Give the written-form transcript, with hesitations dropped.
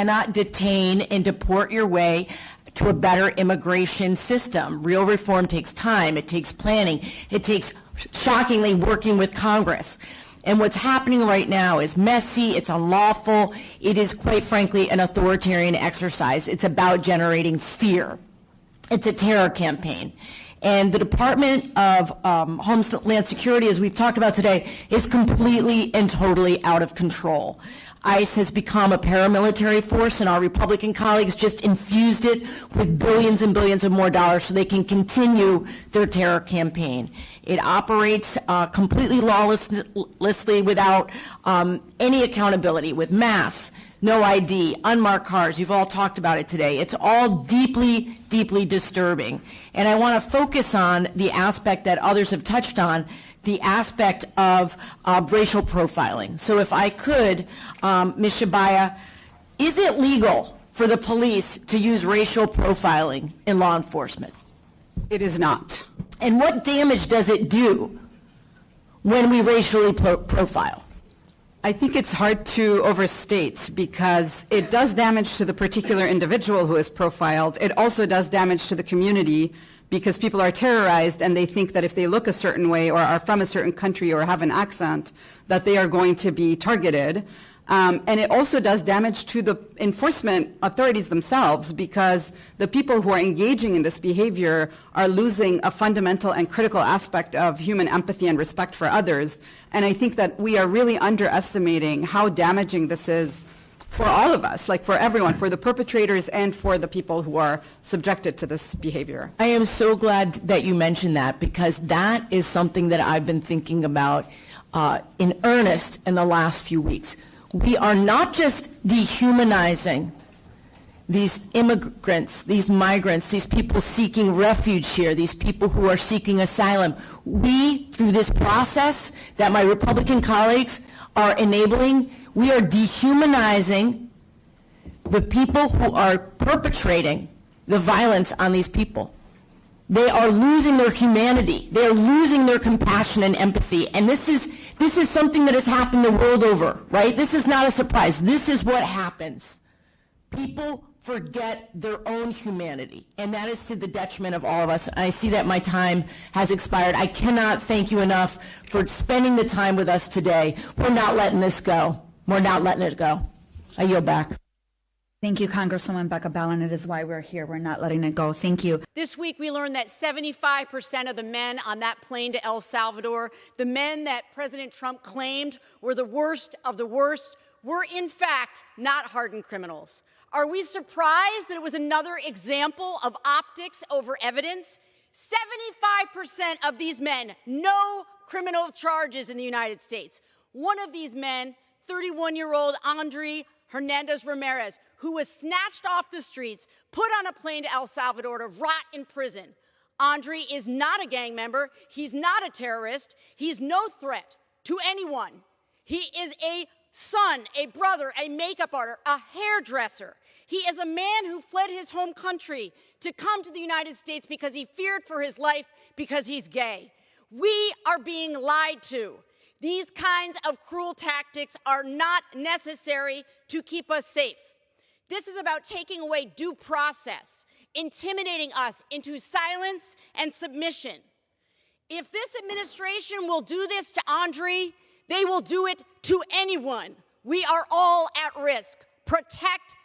cannot detain and deport your way to a better immigration system. Real reform takes time, it takes planning, it takes, shockingly, working with Congress. And what's happening right now is messy, it's unlawful, it is, quite frankly, an authoritarian exercise. It's about generating fear. It's a terror campaign. And the Department of Homeland Security, as we've talked about today, is completely and totally out of control. ICE has become a paramilitary force, and our Republican colleagues just infused it with billions and billions of more dollars so they can continue their terror campaign. It operates completely lawlessly without any accountability, with masks, no ID, unmarked cars. You've all talked about it today. It's all deeply, deeply disturbing. And I want to focus on the aspect that others have touched on, the aspect of racial profiling. So if I could, Ms. Shabaya, is it legal for the police to use racial profiling in law enforcement? It is not. And what damage does it do when we racially profile? I think it's hard to overstate, because it does damage to the particular individual who is profiled. It also does damage to the community, because people are terrorized and they think that if they look a certain way or are from a certain country or have an accent, that they are going to be targeted. And it also does damage to the enforcement authorities themselves, because the people who are engaging in this behavior are losing a fundamental and critical aspect of human empathy and respect for others. And I think that we are really underestimating how damaging this is for all of us, like for everyone, for the perpetrators and for the people who are subjected to this behavior. I am so glad that you mentioned that, because that is something that I've been thinking about in earnest in the last few weeks. We are not just dehumanizing these immigrants, these migrants, these people seeking refuge here, these people who are seeking asylum. We, through this process that my Republican colleagues are enabling, we are dehumanizing the people who are perpetrating the violence on these people. They are losing their humanity. They are losing their compassion and empathy. And this is something that has happened the world over, right? This is not a surprise. This is what happens. People forget their own humanity, and that is to the detriment of all of us. I see that my time has expired. I cannot thank you enough for spending the time with us today. We're not letting this go. We're not letting it go. I yield back. Thank you, Congresswoman Becca Balint. It is why we're here. We're not letting it go. Thank you. This week, we learned that 75% of the men on that plane to El Salvador, the men that President Trump claimed were the worst of the worst, were in fact not hardened criminals. Are we surprised that it was another example of optics over evidence? 75% of these men, no criminal charges in the United States. One of these men, 31-year-old Andre Hernandez Ramirez, who was snatched off the streets, put on a plane to El Salvador to rot in prison. Andre is not a gang member. He's not a terrorist. He's no threat to anyone. He is a son, a brother, a makeup artist, a hairdresser. He is a man who fled his home country to come to the United States because he feared for his life because he's gay. We are being lied to. These kinds of cruel tactics are not necessary to keep us safe. This is about taking away due process, intimidating us into silence and submission. If this administration will do this to Andre, they will do it to anyone. We are all at risk. Protect